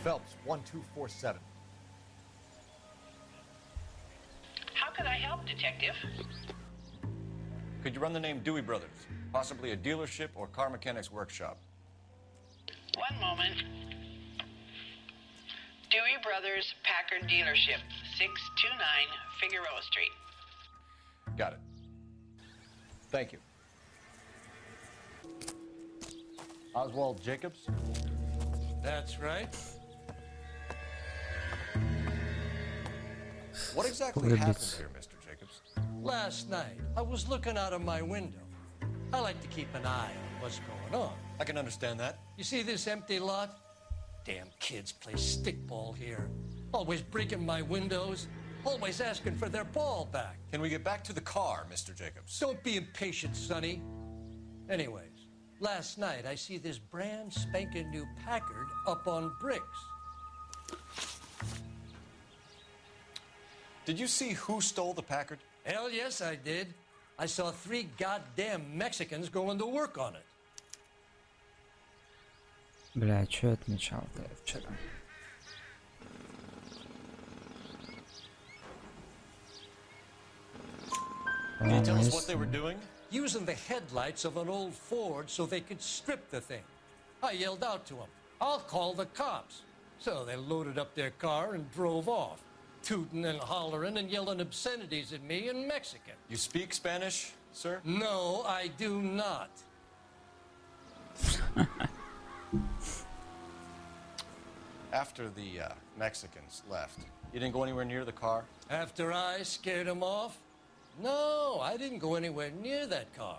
Phelps, 1247. How could I help, Detective? Could you run the name Dewey Brothers? Possibly a dealership or car mechanic's workshop. One moment. Dewey Brothers Packard Dealership, 629 Figueroa Street. Got it. Thank you. Oswald Jacobs? That's right. What exactly happened here, Mr. Jacobs? Last night, I was looking out of my window. I like to keep an eye on what's going on. I can understand that. You see this empty lot? Damn kids play stickball here. Always breaking my windows. Always asking for their ball back. Can we get back to the car, Mr. Jacobs? Don't be impatient, Sonny. Anyways, last night I see this brand spanking new Packard up on bricks. Did you see who stole the Packard? Hell yes, I did. I saw 3 goddamn Mexicans going to work on it. Бля, что я отмечал-то вчера? Can you tell us what they were doing? Using the headlights of an old Ford so they could strip the thing. I yelled out to them, "I'll call the cops." So they loaded up their car and drove off, tooting and hollering and yelling obscenities at me in Mexican. You speak Spanish, sir? No, I do not. After the Mexicans left, you didn't go anywhere near the car? After I scared them off? No, I didn't go anywhere near that car.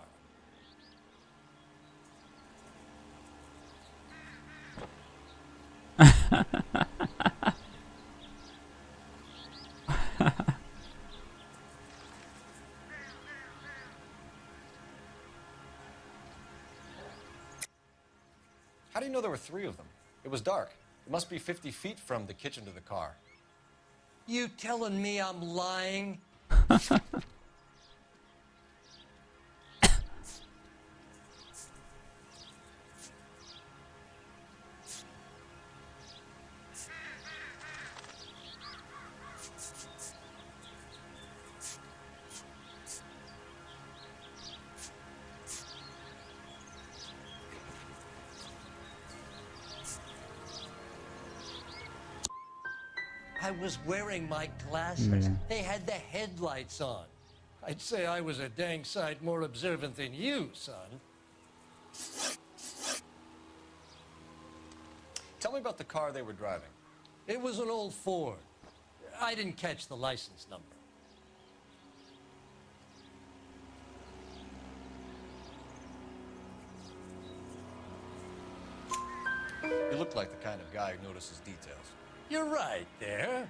How do you know there were 3 of them? It was dark. It must be 50 feet from the kitchen to the car. You telling me I'm lying? I was wearing my glasses. They had the headlights on. I'd say I was a dang sight more observant than you, son. Tell me about the car they were driving. It was an old Ford. I didn't catch the license number. You look like the kind of guy who notices details. You're right there.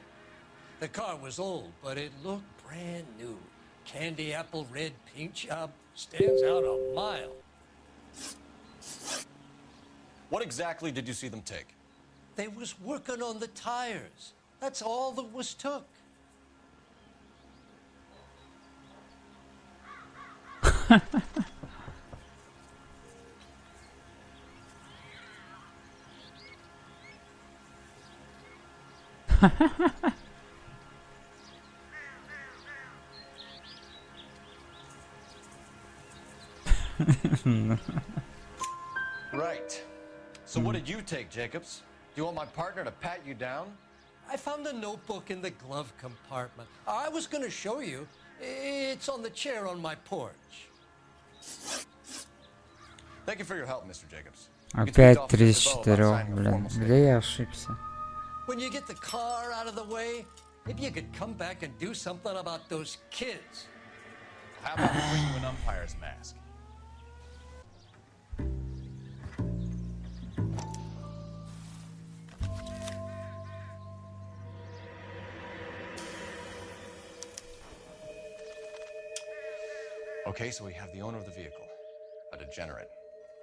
The car was old, but it looked brand new. Candy apple red paint job stands out a mile. What exactly did you see them take? They was working on the tires. That's all that was took. Right. So what did you take, Jacobs? Do you want my partner to pat you down? I found a notebook in the glove compartment. I was going to show you. It's on the chair on my porch. Thank you for your help, Mr. Jacobs. Опять 3 из 4, блин. Где я ошибся? When you get the car out of the way, maybe you could come back and do something about those kids. How about we bring you an umpire's mask? Okay, so we have the owner of the vehicle, a degenerate.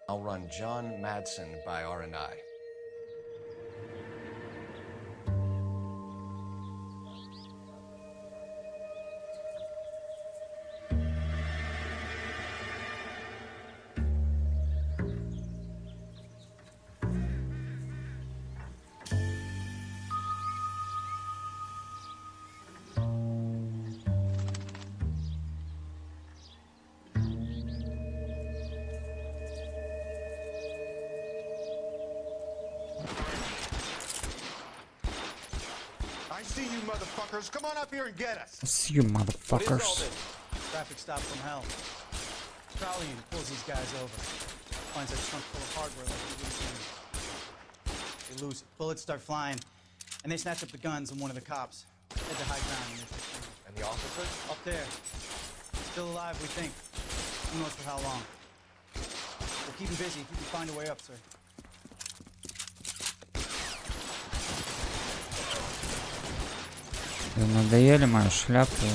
I'll run John Madsen by R&I. see you motherfuckers. Come on up here and get us. See you What is all motherfuckers. this? Traffic stop from hell. Crowley pulls these guys over. Finds a trunk full of hardware like we wouldn't see. They lose it. Bullets start flying, and they snatch up the guns on one of the cops. Head to high ground and And the officer? up there. Still alive, we think. Who knows for how long. We'll keep him busy if you can find a way up, sir. Да надоели мою шляпу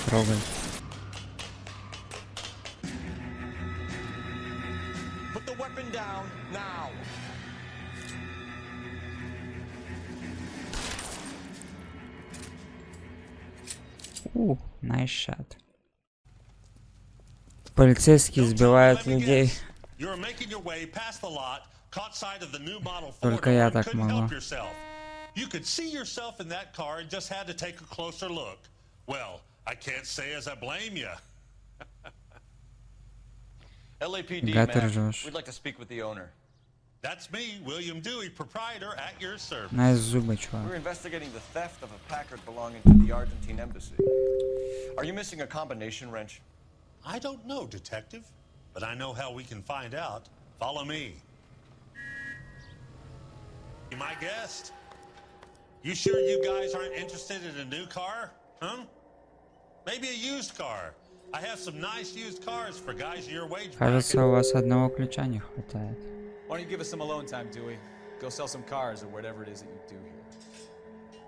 трогать. Put the weapon down now. Nice shot. Полицейские избивают людей. You're making your way past the lot, caught sight of the new model Ford, Только я and так couldn't могу. help yourself. You could see yourself in that car and just had to take a closer look. Well, I can't say as I blame you. LAPD, Гад man. ржёшь. We'd like to speak with the owner. That's me, William Dewey, proprietor at your service. На зубы, We're чувак. investigating the theft of a Packard belonging to the Argentine embassy. Are you missing a combination wrench? I don't know, detective, but I know how we can find out. Follow me. You my guest? You sure you guys aren't interested in a new car? Huh? Maybe a used car. I have some nice used cars for guys your wage Кажется, bracket. у вас одного ключа не хватает. Why don't you give us some alone time, Dewey? Go sell some cars or whatever it is that you do here.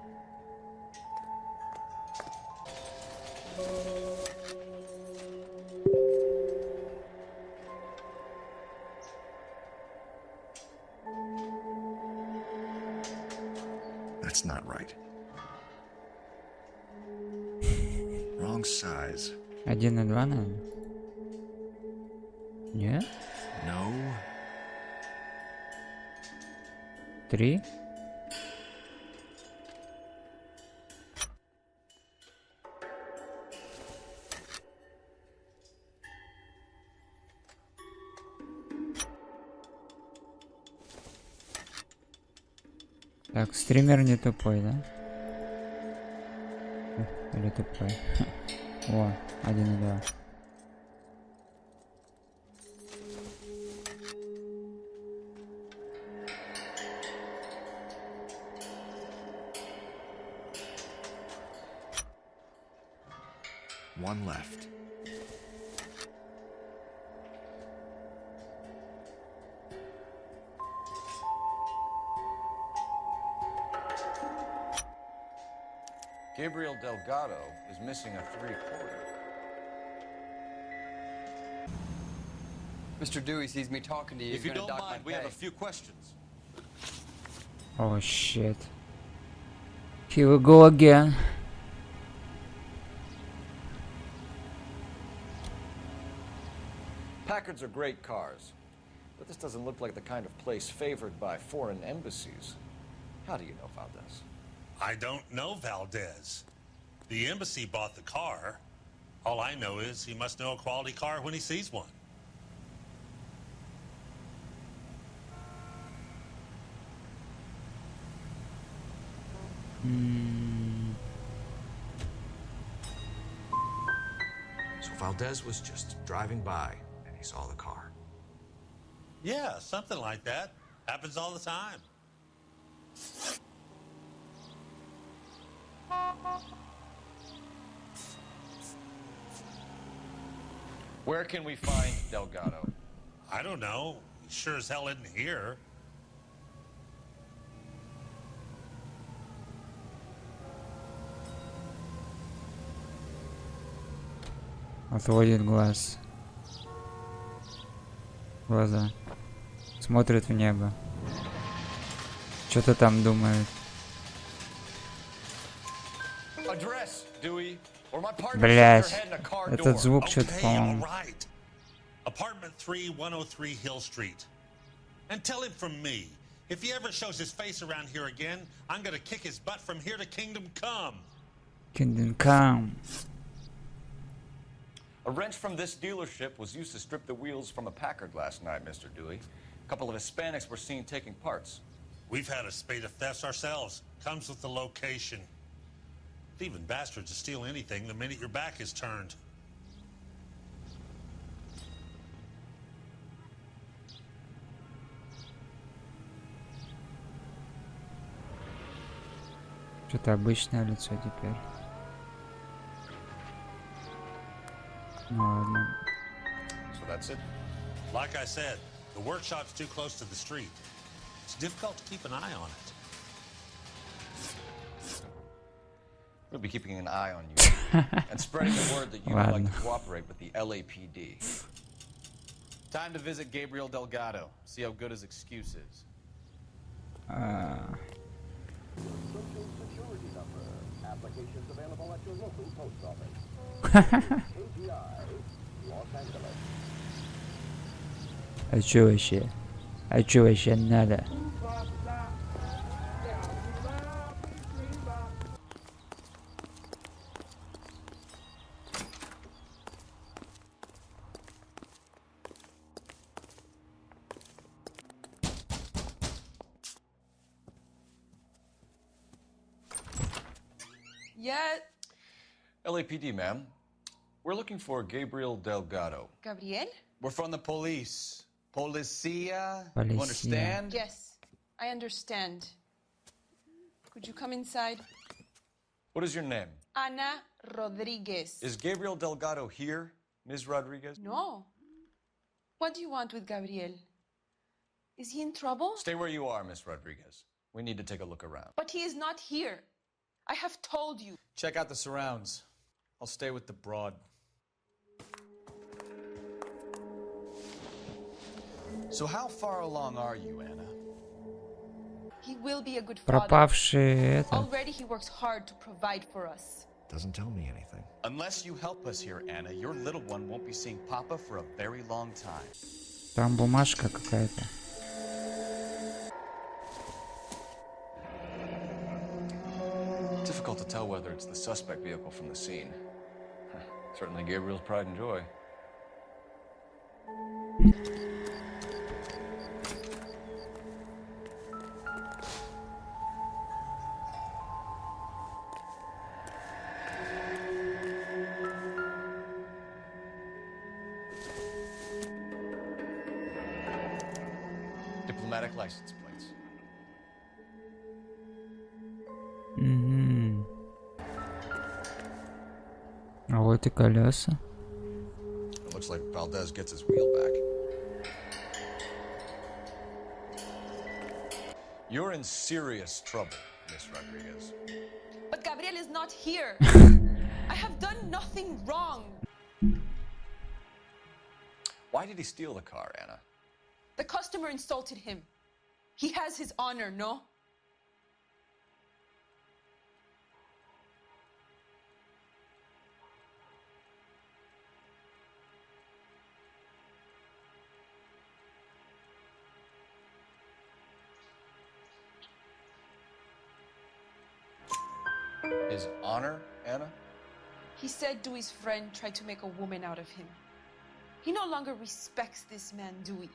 That's not right. Wrong size. 1,2, наверное. Нет? No. 3? Так, стример не тупой, да? Или тупой? О, 1,2. One left. Gabriel Delgado is missing a 3/4. Mr. Dewey sees me talking to you. If you He's gonna don't dock my mind, we have pay. a few questions. Oh shit. Here we go again. Packards are great cars, but this doesn't look like the kind of place favored by foreign embassies. How do you know Valdez? I don't know Valdez. The embassy bought the car. All I know is he must know a quality car when he sees one. So Valdez was just driving by and he saw the car. Yeah, something like that. Happens all the time. Where can we find Delgado? I don't know. He sure as hell isn't here. Отводит глаз. Глаза. Смотрит в небо. Что-то там думает. Address, Dewey, or my partner Блять. sticks her head in a car Этот door. звук что-то, Okay, all по-моему. right. Apartment 3, 103 Hill Street. And tell him from me, if he ever shows his face around here again, I'm gonna kick his butt from here to Kingdom Come. Kingdom Come. A wrench from this dealership was used to strip the wheels from a Packard last night, Mr. Dewey. A couple of Hispanics were seen taking parts. We've had a spate of thefts ourselves. Comes with the location. Thieving bastards to steal anything the minute your back is turned. Что-то обычное лицо теперь. Ну ладно. So that's it? Like I said, the workshop's too close to the street. It's difficult to keep an eye on it. We'll be keeping an eye on you and spreading the word that you would like to cooperate with the LAPD. Time to visit Gabriel Delgado. See how good his excuse is. А чё вообще? А чё вообще надо? Yeah, LAPD, ma'am. We're looking for Gabriel Delgado. Gabriel? We're from the police. Policia. Policia. You understand? Yes, I understand. Could you come inside? What is your name? Ana Rodriguez. Is Gabriel Delgado here, Ms. Rodriguez? No. What do you want with Gabriel? Is he in trouble? Stay where you are, Ms. Rodriguez. We need to take a look around. But he is not here. I have told you. Check out the surrounds. I'll stay with the broad. So how far along are you, Anna? He will be a good father. Пропавший это. Already he works hard to provide for us. Doesn't tell me anything. Unless you help us here, Anna, your little one won't be seeing Papa for a very long time. Там бумажка какая-то. Difficult to tell whether it's the suspect vehicle from the scene. Certainly Gabriel's pride and joy. Diplomatic license plates. Угу. А вот и колеса. It looks like Valdez gets his wheel back. You're in serious trouble, Miss Rodriguez. But Gabriel is not here. I have done nothing wrong. Why did he steal the car, Anna? The customer insulted him. He has his honor, no? His honor, Anna? He said Dewey's friend tried to make a woman out of him. He no longer respects this man, Dewey.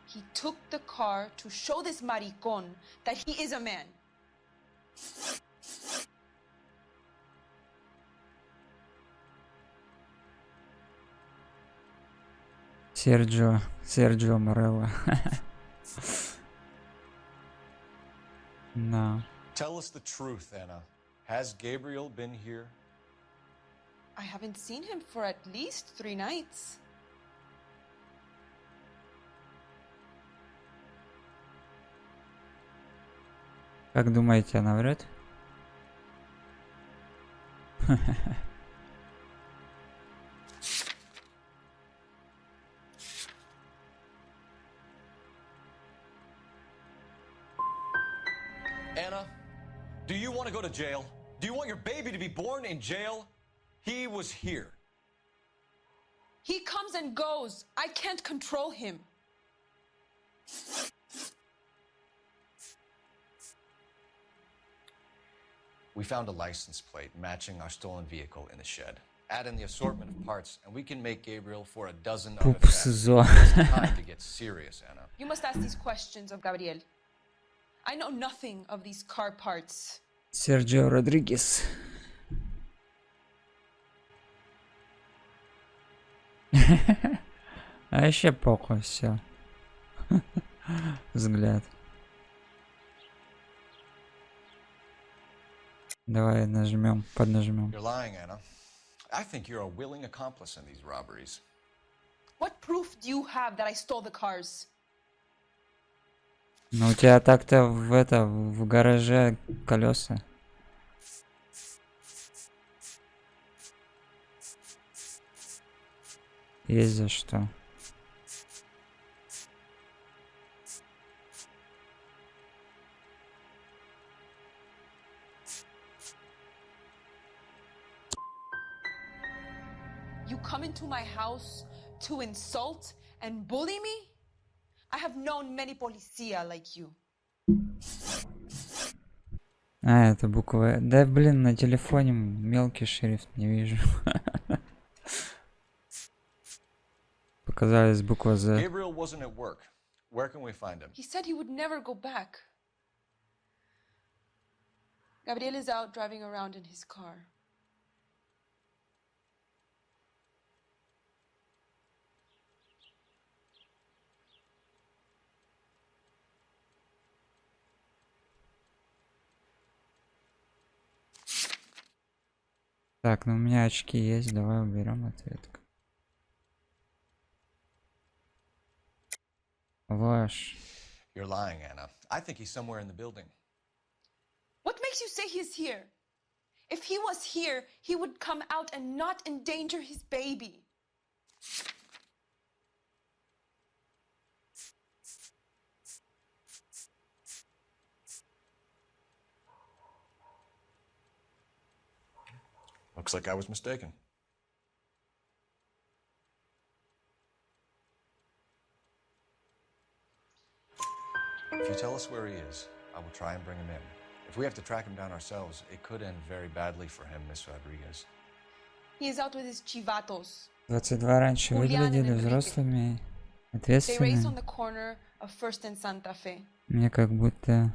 He took the car to show this maricón that he is a man. Серджио Морелло. Да. Tell us the truth, Anna. Has Gabriel been here? I haven't seen him for at least 3 nights. Как думаете, она врет? Anna, do you want to go to jail? Do you want your baby to be born in jail? He was here. He comes and goes. I can't control him. We found a license plate matching our stolen vehicle in the shed. Add in the assortment of parts, and we can make Gabriel for a dozen other Пуп thefts. СИЗО. It's time to get serious, Anna. You must ask these questions of Gabriel. I know nothing of these car parts. Серджио Родригес. А вообще похуй, все. Взгляд. Давай нажмем, поднажмем. You're lying, Anna. I think you're a willing accomplice in these robberies. What proof do you have that I stole the cars? Ну у тебя так-то в гараже колеса. Есть за что. You come into my house to insult and bully me? I have known many policia like you. А, это буква. Да блин, на телефоне мелкий шрифт не вижу. Показалась буква Z. Gabriel wasn't at work. Where can we find him? He said he would never go back. Gabriel is out driving around in his car. Так, ну у меня очки есть, давай уберем ответку. Ложь. You're lying, Anna. I think he's somewhere in the building. What makes you say he's here? If he was here, he would come out and not endanger his baby. Looks like I was mistaken. If you tell us where he is, I will try and bring him in. If we have to track him down ourselves, it could end very badly for him, Miss Rodriguez. He is out with his chivatos. 22 раньше выглядели взрослыми, They race ответственными. on the corner of First and Santa Fe. Мне как будто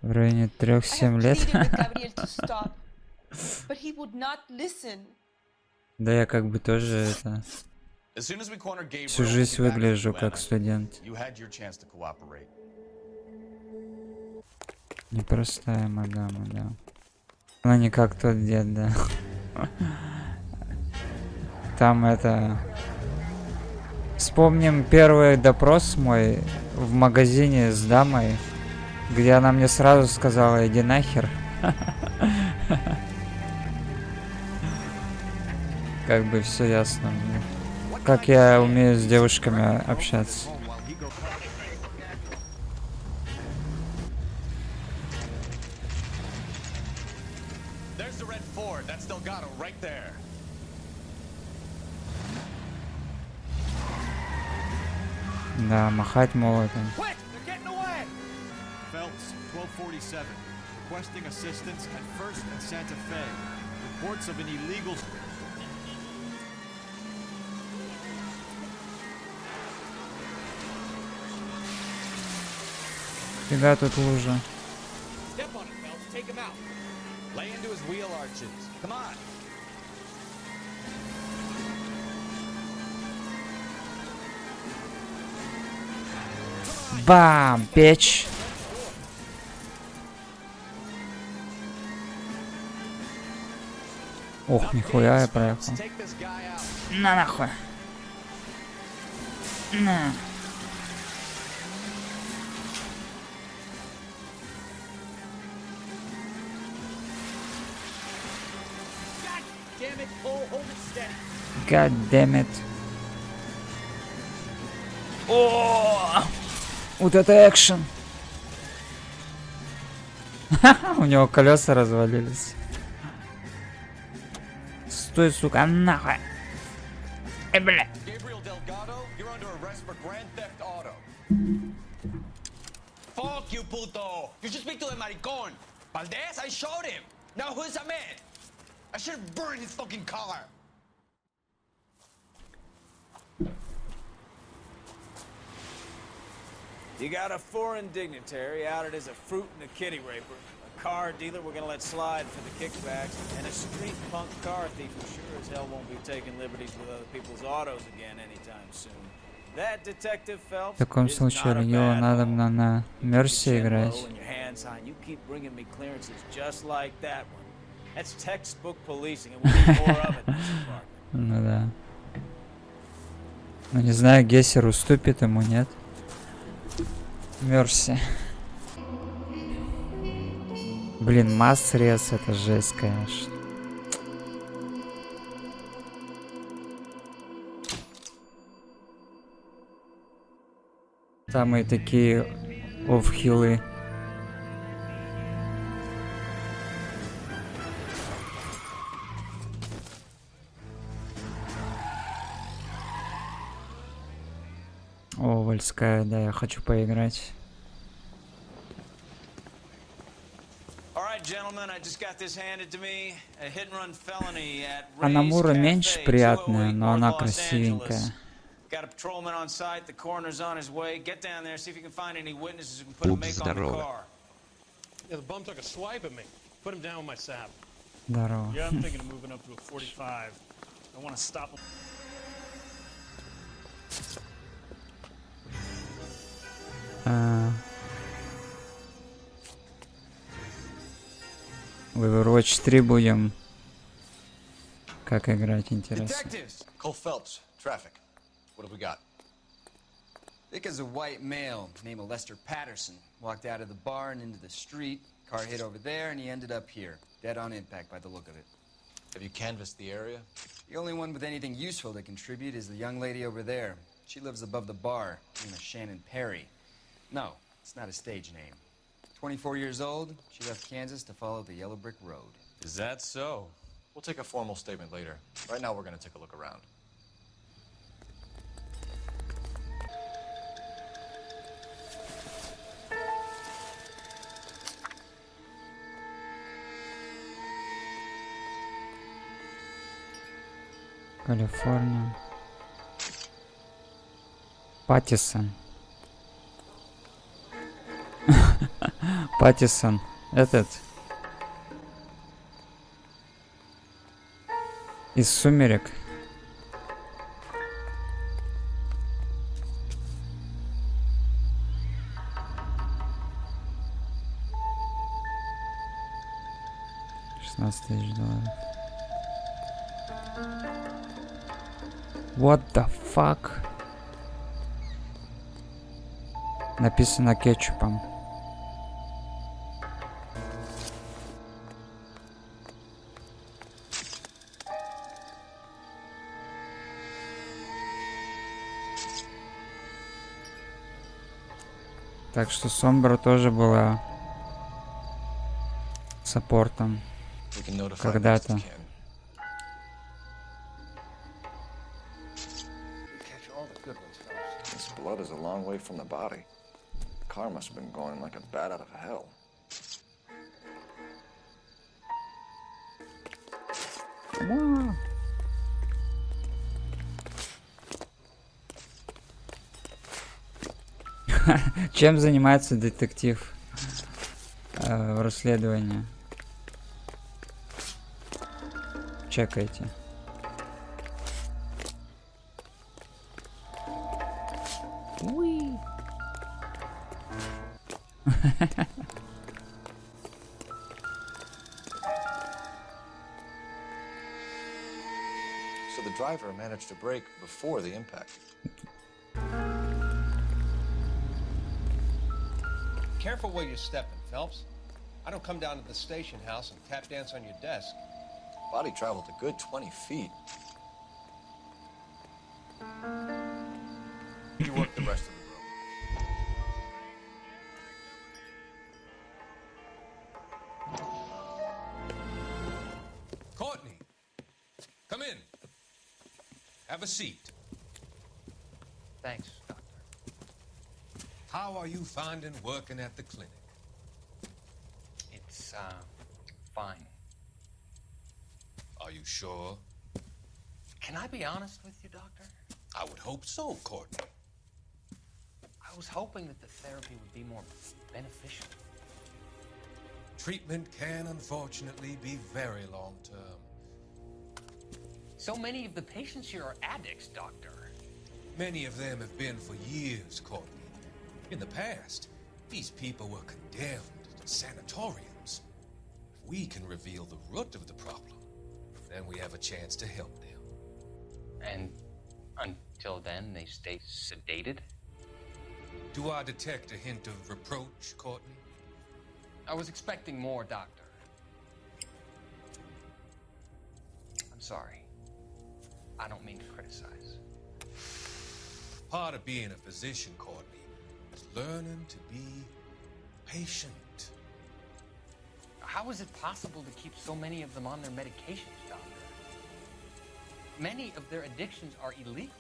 в районе I 3-7 have лет. pleaded with Gabriel to stop, but he would not listen. Да я как бы тоже это... As soon as we corner Gabriel, Всю we'll жизнь be back выгляжу to как Atlanta. студент. You had your chance to cooperate. Непростая мадама, да. Она не как тот дед, да. Там это... Вспомним первый допрос мой в магазине с дамой, где она мне сразу сказала: иди нахер. Как бы все ясно. Как я умею с девушками общаться. There's the red Ford. That's Delgado right there. Да, махать молотом. Quick! They're getting away! Phelps, 1247. Requesting assistance at First and Santa Fe. Reports of an illegal... Фига тут лужа. Step on it, Phelps. Take him out. Lay into his wheel arches. Come on. Бам! Печь! Ох, нихуя я проехал. Take this guy out. На нахуй. На. Damn it, Cole. Hold it steady. God damn it. О! Вот это экшен. У него колеса развалились. Стой, сука, нахуй. Бля. Gabriel Delgado, you're under arrest for grand theft auto. Fuck you, puto. You should speak to the maricón. Valdez, I showed him. Now who's a man? I should have burned his fucking car. You got a foreign dignitary outed as a fruit and a kitty raper, a car dealer we're gonna let slide for the kickbacks, and a street punk car thief who sure as hell won't be taking liberties with other people's autos again anytime soon. That Detective Phelps В таком случае его надо на Мерси играть. You keep bringing me clearances just like that one. That's textbook policing, and we need more of it in this department. Ну да. Ну не знаю, Гессер уступит ему, нет? Мерси. Блин, масс-рез, это жесть, конечно. Самые такие офхилы. О, Вольская, да, я хочу поиграть. Анамура меньше приятная, но она красивенькая. Здорово. Здорово. В Overwatch 3 будем. Как играть, интересно. Cole Phelps, traffic. What have we got? Dick is a white male named Lester Patterson. Walked out of the bar and into the street. Car hit over there and he ended up here. Dead on impact by the look of it. Have you canvassed the area? The only one with anything useful to contribute is the young lady over there. She lives above the bar. Name is Shannon Perry. No, it's not a stage name. 24 years old, she left Kansas to follow the Yellow Brick Road. Is that so? We'll take a formal statement later. Right now, we're going to take a look around. Калифорния. Паттисон. Паттисон. Этот. Из «Сумерек». $16 000. What the fuck? Написано кетчупом. Так что Сомбра тоже была саппортом когда-то. This blood is a long way from the body. The car must have been going like a bat out of hell. Чем занимается детектив в расследовании? Чекайте. So the driver managed to brake before the impact. Careful where you're stepping, Phelps. I don't come down to the station house and tap dance on your desk. Body traveled a good 20 feet. You work the rest of the room. Courtney, come in. Have a seat. Thanks, Doctor. How are you finding working at the clinic? It's, fine. Are you sure? Can I be honest with you, Doctor? I would hope so, Courtney. I was hoping that the therapy would be more beneficial. Treatment can, unfortunately, be very long-term. So many of the patients here are addicts, Doctor. Many of them have been for years, Courtney. In the past, these people were condemned to sanatoriums. If we can reveal the root of the problem, then we have a chance to help them. And until then, they stay sedated? Do I detect a hint of reproach, Courtney? I was expecting more, Doctor. I'm sorry. I don't mean to criticize. Part of being a physician, Courtney, is learning to be patient. How is it possible to keep so many of them on their medications, Doctor? Many of their addictions are illegal.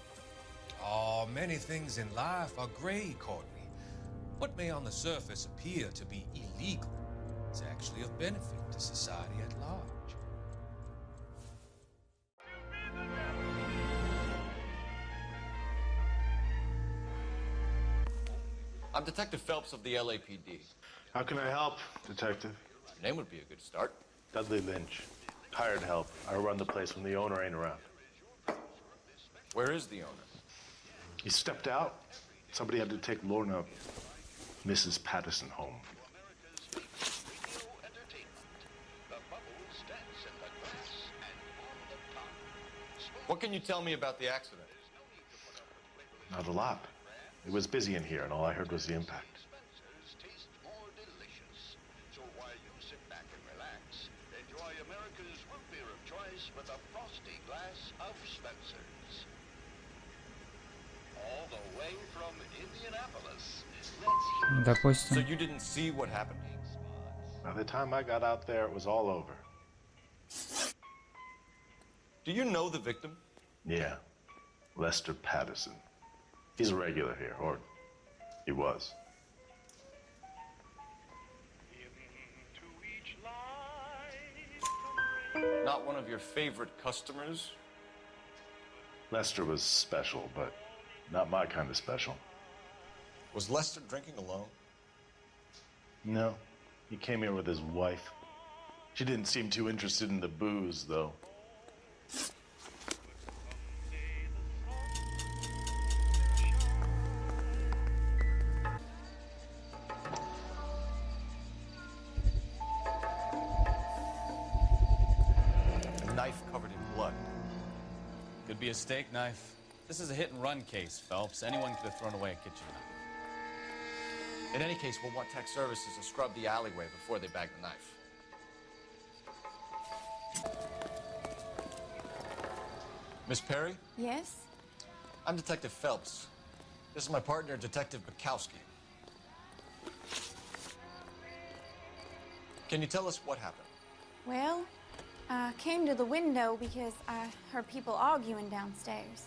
Oh, many things in life are gray, Courtney. What may on the surface appear to be illegal is actually of benefit to society at large. I'm Detective Phelps of the LAPD. How can I help, Detective? Your name would be a good start. Dudley Lynch. Hired help. I run the place when the owner ain't around. Where is the owner? He stepped out. Somebody had to take Lorna, Mrs. Patterson, home. What can you tell me about the accident? Not a lot. It was busy in here, and all I heard was the impact. So while you sit back and relax, enjoy America's root beer of choice with a frosty glass of Spencer's. All the way from Indianapolis. Допустим. So you didn't see what happened? By the time I got out there, it was all over. Do you know the victim? Yeah. Lester Patterson. He's a regular here, or he was. Not one of your favorite customers? Lester was special, but not my kind of special. Was Lester drinking alone? No. He came here with his wife. She didn't seem too interested in the booze, though. A knife covered in blood. Could be a steak knife. This is a hit-and-run case, Phelps. Anyone could have thrown away a kitchen knife. In any case, we'll want tech services to scrub the alleyway before they bag the knife. Miss Perry? Yes? I'm Detective Phelps. This is my partner, Detective Bukowski. Can you tell us what happened? Well, I came to the window because I heard people arguing downstairs.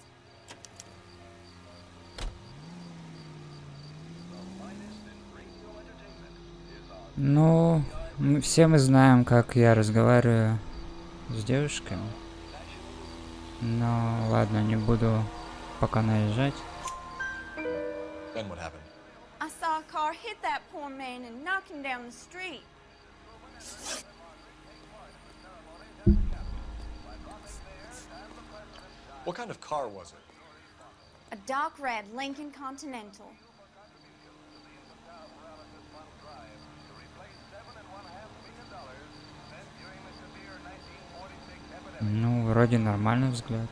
Ну, все мы знаем, как я разговариваю с девушками. Но ладно, не буду пока наезжать. Then what happened? I saw a car hit that poor man and knock him down the street. What kind of car was it? A dark red Lincoln Continental. Ну, вроде нормальный взгляд.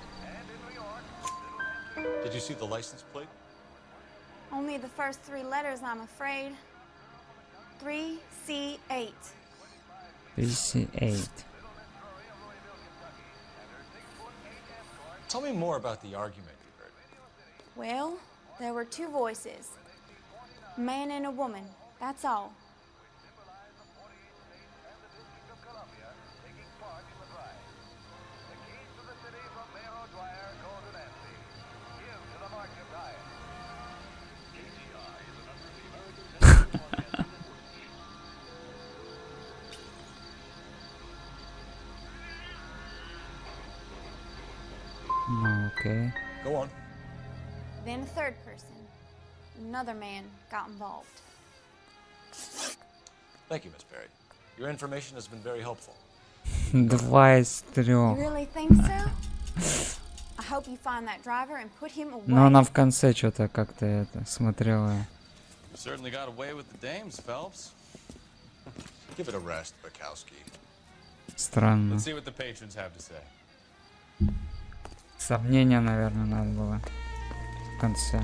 Did you see the license plate? Only the first three letters, I'm afraid. 3C8. PC8. Tell me more about the argument you heard. Well, there were two voices. A man and a woman, that's all. Okay. Go on. Then a third person. another man got involved. Thank you, Miss Perry. Your information has been very helpful. 2 из 3. You really think so? I hope you find that driver and put him away. Но она в конце что-то как-то это смотрела. You certainly got away with the dames, Phelps. Give it a rest, Bukowski. Странно. Let's see what the patrons have to say. Сомнения, наверное, надо было в конце.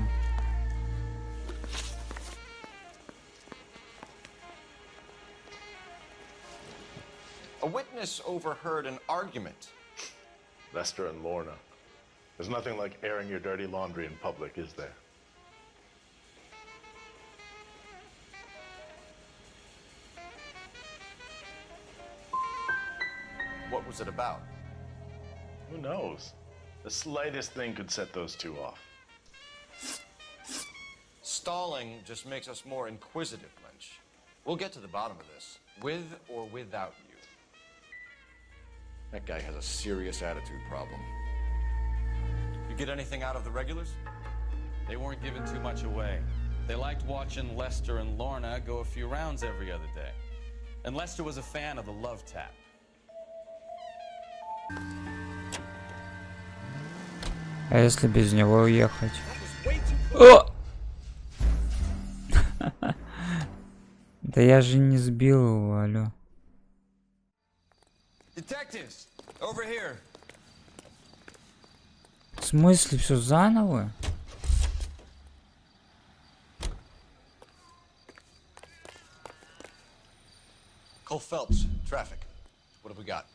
A witness overheard an argument. Lester and Lorna. There's nothing like airing your dirty laundry in public, is there? What was it about? Who knows? The slightest thing could set those two off. Stalling just makes us more inquisitive, Lynch. We'll get to the bottom of this, with or without you. That guy has a serious attitude problem. You get anything out of the regulars? They weren't giving too much away. They liked watching Lester and Lorna go a few rounds every other day. And Lester was a fan of the love tap. А если без него уехать? О! Да я же не сбил его, алло. Detectives, over here. В смысле, все заново? Cole Phelps, traffic. What have we got?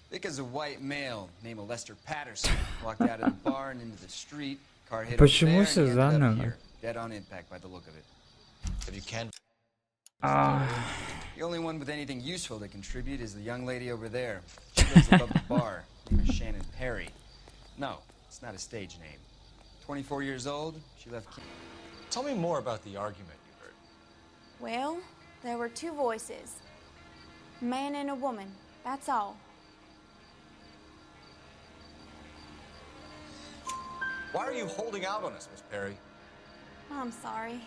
Thick as a white male named Lester Patterson walked out of the bar and into the street. Car hit over Почему there все and he ended up заново? here, dead on impact by the look of it. If you can. The only one with anything useful to contribute is the young lady over there. She lives above the bar. Her name is Shannon Perry. No, it's not a stage name. 24 years old. She left. Tell me more about the argument you heard. Well, there were 2 voices. A man and a woman. That's all. Why are you holding out on us, Miss Perry? I'm sorry.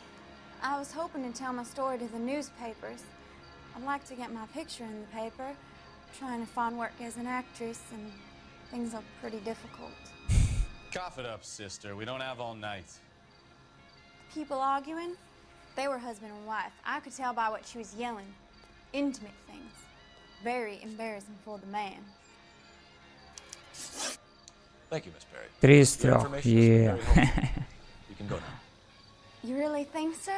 I was hoping to tell my story to the newspapers. I'd like to get my picture in the paper. Trying to find work as an actress, and things are pretty difficult. Cough it up, sister. We don't have all night. People arguing? They were husband and wife. I could tell by what she was yelling. Intimate things. Very embarrassing for the man. Thank you, Miss Perry. 3 из 3. Your information has been Yeah. very helpful. You can go now. You really think so?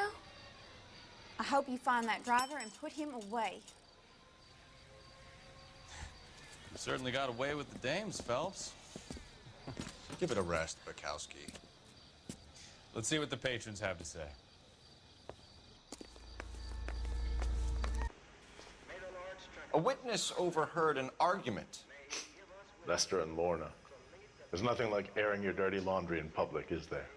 I hope you find that driver and put him away. You certainly got away with the dames, Phelps. Give it a rest, Bukowski. Let's see what the patrons have to say. A witness overheard an argument. Lester and Lorna. There's nothing like airing your dirty laundry in public, is there?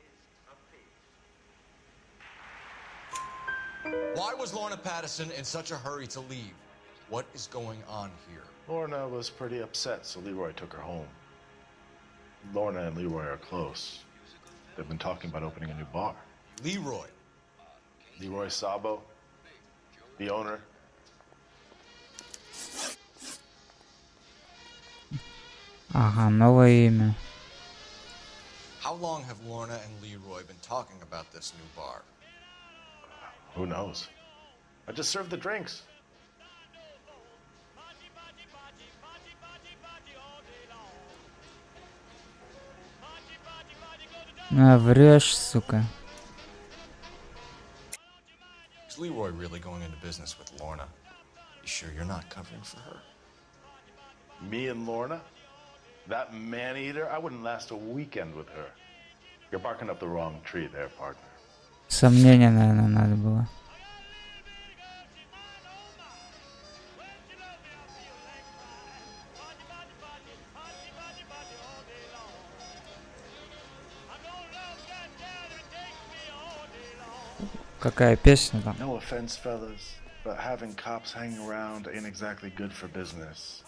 Why was Lorna Patterson in such a hurry to leave? What is going on here? Lorna was pretty upset, so Leroy took her home. Lorna and Leroy are close. They've been talking about opening a new bar. Leroy? Leroy Sabo, the owner. Ага, новое имя. How long have Lorna and Leroy been talking about this new bar? Who knows? I just served the drinks. Врешь, сука. Is Leroy really going into business with Lorna? You sure you're not covering for her? Me and Lorna? That man-eater? I wouldn't last a weekend with her. You're barking up the wrong tree there, partner. Сомнения, наверное, надо было. Какая песня там? No offense, fellas, but having cops hanging around ain't exactly good for business.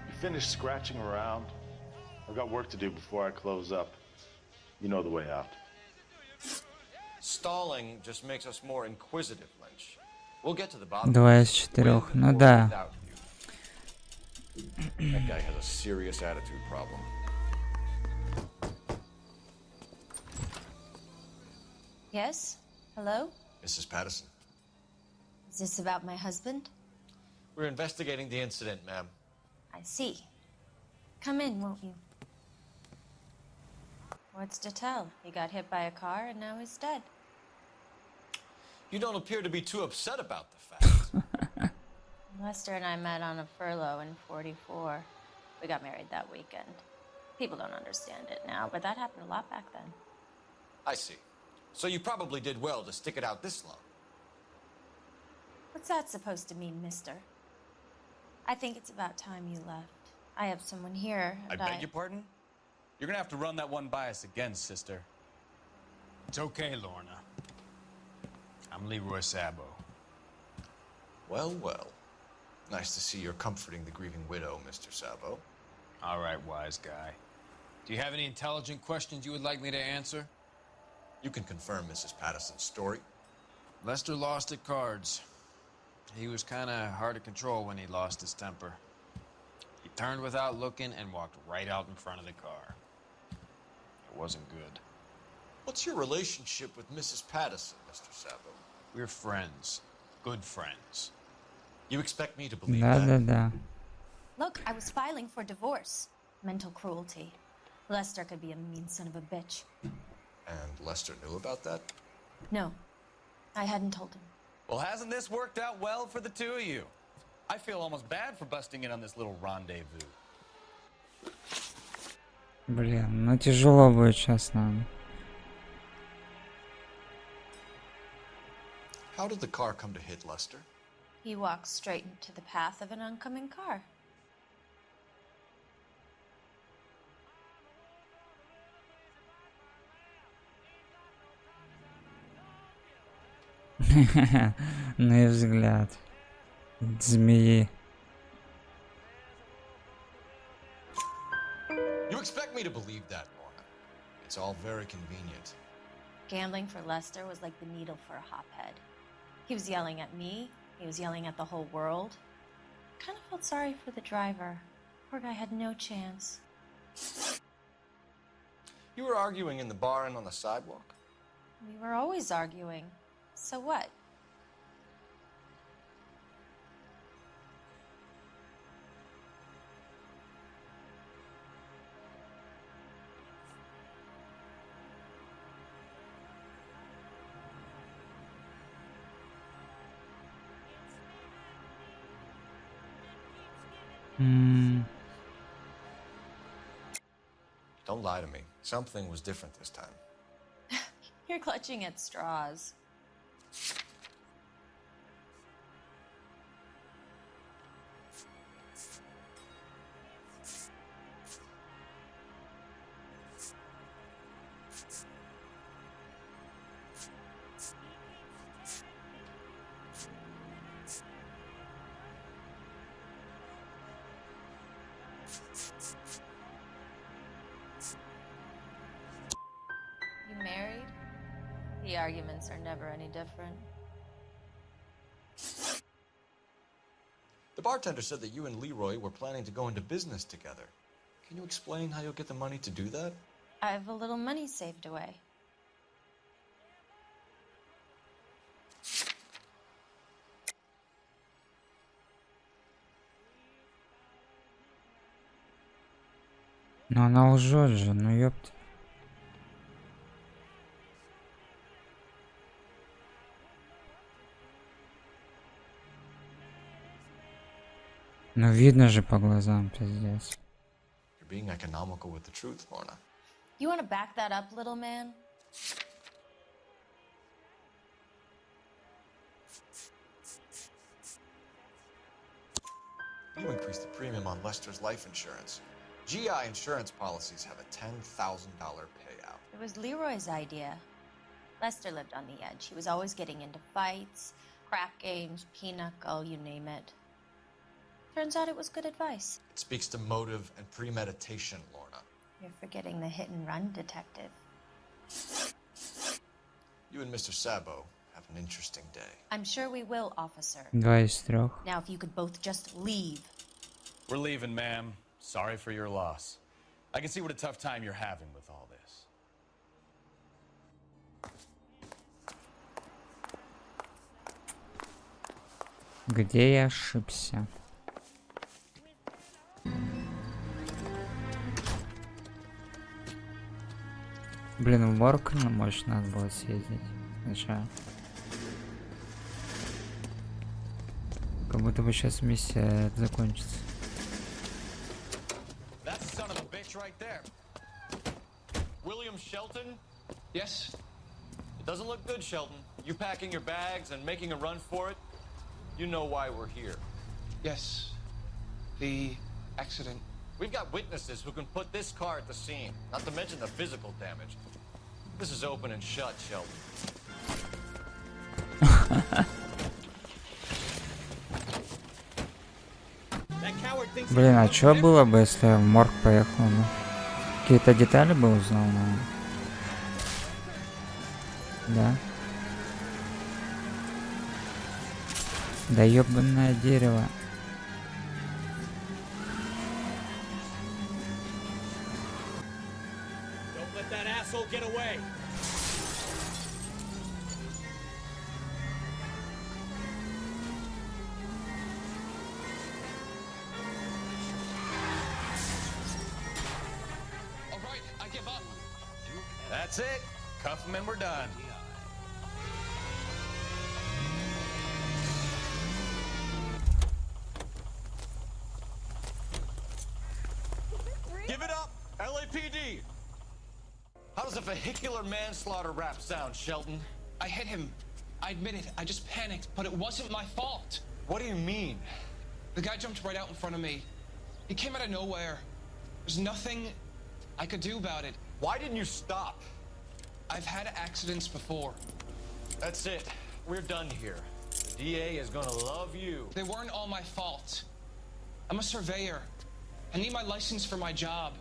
You finished scratching around? I've got work to do before I close up. You know the way out. Stalling just makes us more inquisitive, Lynch. We'll get to the bottom of 2 из this. 4. With Ну or да. without you. That guy has a serious attitude problem. Yes? Hello? Mrs. Patterson. Is this about my husband? We're investigating the incident, ma'am. I see. Come in, won't you? What's to tell? He got hit by a car and now he's dead. You don't appear to be too upset about the fact. Lester and I met on a furlough in '44. We got married that weekend. People don't understand it now, but that happened a lot back then. I see. So you probably did well to stick it out this long. What's that supposed to mean, mister? I think it's about time you left. I have someone here, I and beg your pardon? You're gonna have to run that one by us again, sister. It's okay, Lorna. I'm Leroy Sabo. Well, well. Nice to see you're comforting the grieving widow, Mr. Sabo. All right, wise guy. Do you have any intelligent questions you would like me to answer? You can confirm Mrs. Patterson's story. Lester lost at cards. He was kind of hard to control when he lost his temper. He turned without looking and walked right out in front of the car. It wasn't good. What's your relationship with Mrs. Patterson, Mr. Sabo? We're friends. Good friends. You expect me to believe Да-да-да. Look, I was filing for divorce. Mental cruelty. Lester could be a mean son of a bitch. And Lester knew about that? No, I hadn't told him. Well, hasn't this worked out well for the two of you? I feel almost bad for busting in on this little rendezvous. Блин, ну тяжело будет сейчас нам. How did the car come to hit Lester? He walked straight into the path of an oncoming car. Ну и взгляд. Змеи. You expect me to believe that, Lorna? It's all very convenient. Gambling for Lester was like the needle for a hophead. He was yelling at me. He was yelling at the whole world. I kind of felt sorry for the driver. Poor guy had no chance. You were arguing in the bar and on the sidewalk? We were always arguing. So what? Don't lie to me. Something was different this time. You're clutching at straws. You married? The arguments are never any different. The bartender said that you and Leroy were planning to go into business together. Can you explain how you'll get the money to do that? I have a little money saved away. Но она лжет же, ну ёпта. Ну видно же по глазам, пиздец. You're being economical with the truth, Lorna. You want to back that up, little man? You increased the premium on Lester's life insurance. GI insurance policies have a $10,000 payout. It was Leroy's idea. Lester lived on the edge. He was always getting into fights, crap games, pinochle, you name it. Turns out it was good advice. It speaks to motive and premeditation, Lorna. You're forgetting the hit and run detective. You and Mr. Sabo have an interesting day. I'm sure we will, officer. 2 из 3. Now, if you could both just leave. We're leaving, ma'am. Sorry for your loss. I can see what a tough time you're having with all this. Где я ошибся? Блин, в морг, ну, может, надо было съездить. Сначала. Как будто бы сейчас миссия закончится. That's the son of a bitch right there. William Shelton? Yes? It doesn't look good, Shelton. You packing your bags and making a run for it? You know why we're here. Yes. The accident. We've got witnesses who can put this car at the scene, not to mention the physical damage. This is open and shut, Shelton. Блин, а что было бы, если я в морг поехал? Ну? Какие-то детали бы узнал, наверное. Да. Да ёбаное дерево. Don't let that asshole get away. All right, I give up. That's it. Cuff them and we're done. Give it up, LAPD! How does a vehicular manslaughter rap sound, Shelton? I hit him. I admit it. I just panicked, but it wasn't my fault. What do you mean? The guy jumped right out in front of me. He came out of nowhere. There's nothing I could do about it. Why didn't you stop? I've had accidents before. That's it. We're done here. The DA is gonna love you. They weren't all my fault. I'm a surveyor. I need my license for my job.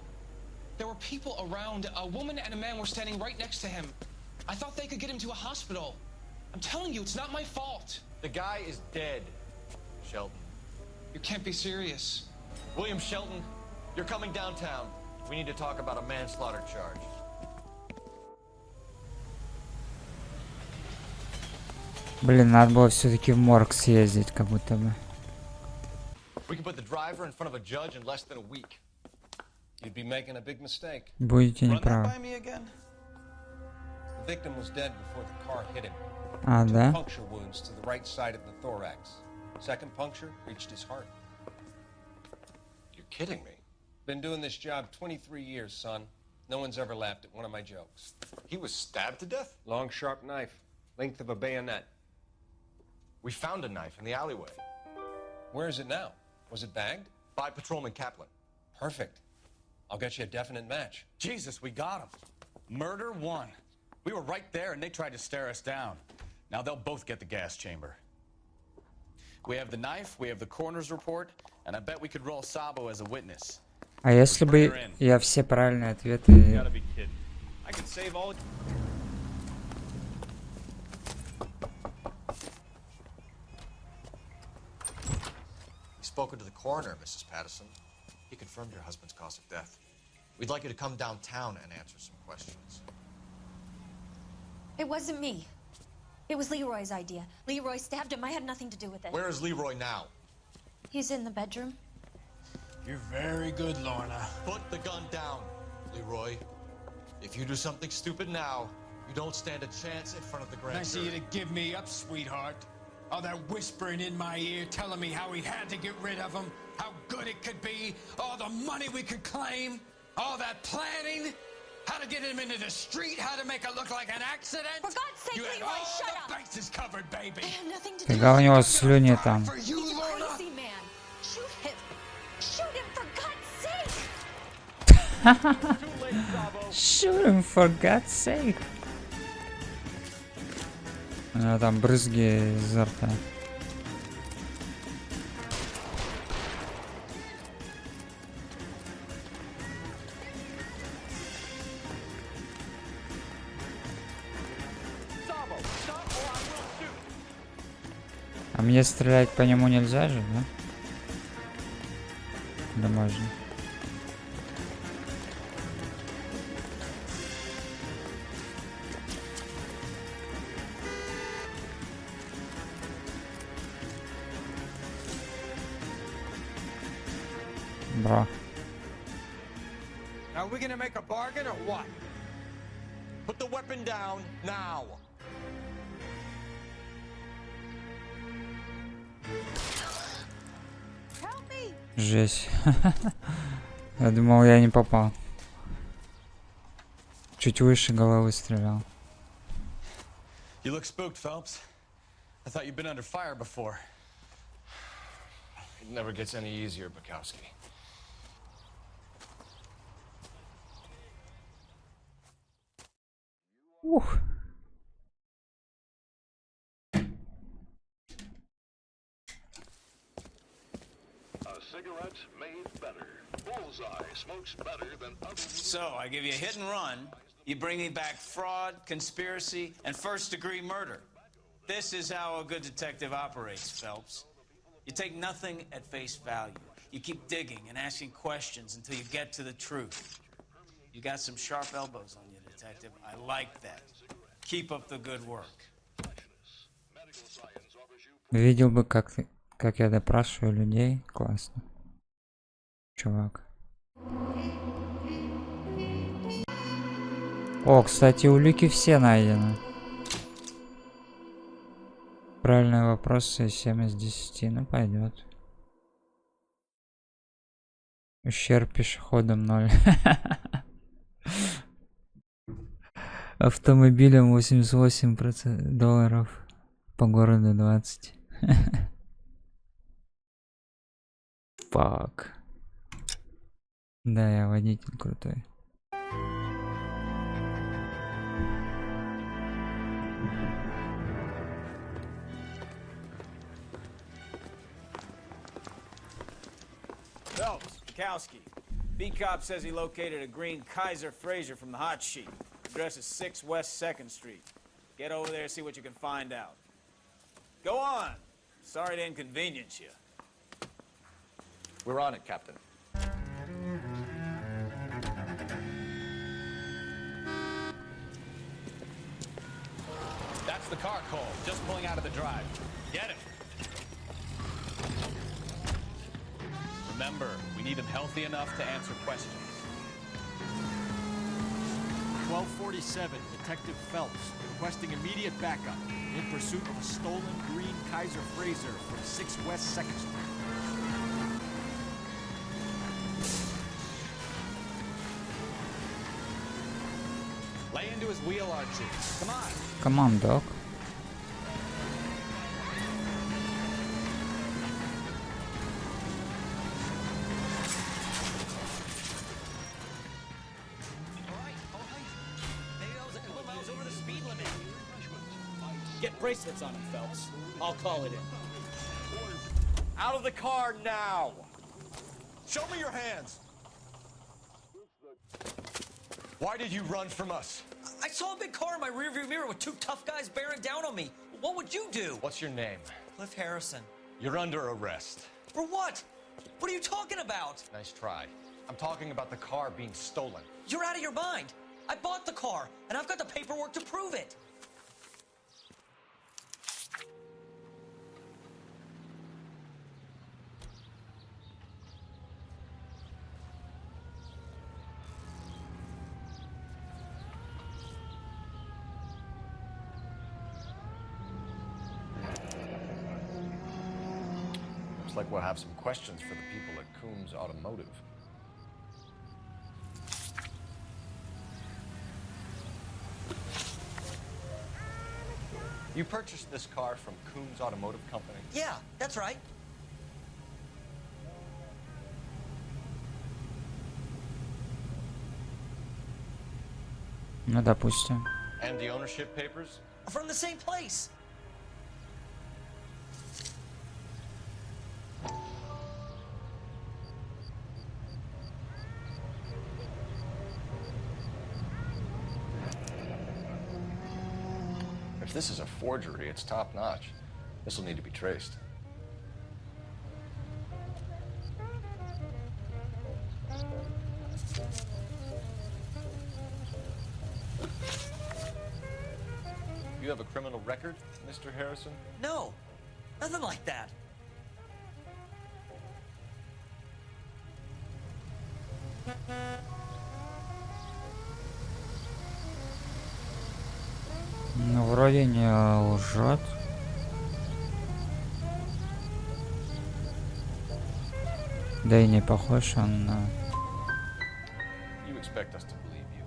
There were people around. A woman and a man were standing right next to him. I thought they could get him to a hospital. I'm telling you, it's not my fault. The guy is dead, Shelton. You can't be serious. William Shelton, you're coming downtown. We need to talk about a manslaughter charge. Блин, надо было все-таки в морг съездить, как будто бы. We can put the driver in front of a judge in less than a week. You'd be making a big mistake. Будете неправы. The victim was dead before the car hit him. А, да? Puncture wounds to the right side of the thorax. Second puncture reached his heart. You're kidding me. Been doing this job 23 years, son. No one's ever laughed at one of my jokes. He was stabbed to death? Long, sharp knife, length of a bayonet. We found a knife in the alleyway. Where is it now? Was it bagged? By Patrolman Kaplan. Perfect. I'll get you a definite match. Jesus, we got him. Murder one. We were right there and they tried to stare us down. Now they'll both get the gas chamber. We have the knife, we have the coroner's report, and I bet we could roll Sabo as a witness. А если бы я все правильные ответы... I can save all... We've spoken to the coroner, Mrs. Patterson. He confirmed your husband's cause of death. We'd like you to come downtown and answer some questions. It wasn't me. It was Leroy's idea. Leroy stabbed him. I had nothing to do with it. Where is Leroy now? He's in the bedroom. You're very good, Lorna. Put the gun down, Leroy. If you do something stupid now, you don't stand a chance in front of the grand Nice of jury. you to give me up, sweetheart. All that whispering in my ear, telling me how we had to get rid of him, how good it could be, all the money we could claim, all that planning, how to get him into the street, how to make it look like an accident. For God's sake, You had Leroy, all shut the up! bases covered, baby. I have nothing to do Фига у него слюни там. For you, He's a Lorna. crazy man. Shoot him. Shoot him, for God's sake! Shoot him, for God's sake. У него там брызги изо рта. А мне стрелять по нему нельзя же, да? Да можно. Бро. Are we gonna make a bargain or what? Put the weapon down now. Жесть. Я думал, я не попал. Чуть выше головы стрелял. You look spooked, Phelps. I thought you'd been under fire before. It never gets any easier, Bukowski. Ух. Cigarette made better. Bullseye smokes better than others. So, I give you a hit and run, you bring me back fraud, conspiracy, and first-degree murder. This is how a good detective operates, Phelps. You take nothing at face value. You keep digging and asking questions until you get to the truth. You got some sharp elbows on you, detective. I like that. Keep up the good work. Видел бы, как я допрашиваю людей. Классно. Чувак. О, кстати, улики все найдены. Правильные вопросы 7 из 10. Ну, пойдет. Ущерб пешеходам 0. Автомобилям $88. По городу 20. Фак. Да, я водитель крутой. Phelps, Bukowski. B-Cop says he located a green Kaiser Fraser from the hot sheet. Address is 6 West 2nd Street. Get over there and see what you can find out. Go on. Sorry to inconvenience you. We're on it, Captain. That's the car, Cole. Just pulling out of the drive. Get him. Remember, we need him healthy enough to answer questions. 1247, Detective Phelps, requesting immediate backup in pursuit of a stolen green Kaiser Fraser from 6 West 2nd Street. Lay into his wheel, Archie. Come on. Come on, dog. Get bracelets on him, Phelps. I'll call it in. Out of the car now! Show me your hands! Why did you run from us? I saw a big car in my rearview mirror with 2 tough guys bearing down on me. What would you do? What's your name? Cliff Harrison. You're under arrest. For what? What are you talking about? Nice try. I'm talking about the car being stolen. You're out of your mind. I bought the car, and I've got the paperwork to prove it. Looks like we'll have some questions for the people at Coombs Automotive. You purchased this car from Coombs Automotive Company? Yeah, that's right. Ну, допустим. And the ownership papers? From the same place. If this is a forgery, it's top-notch. This will need to be traced. You have a criminal record, Mr. Harrison? No, nothing like that. Ну, вроде не лжет. Да и не похож он на... You expect us to believe you.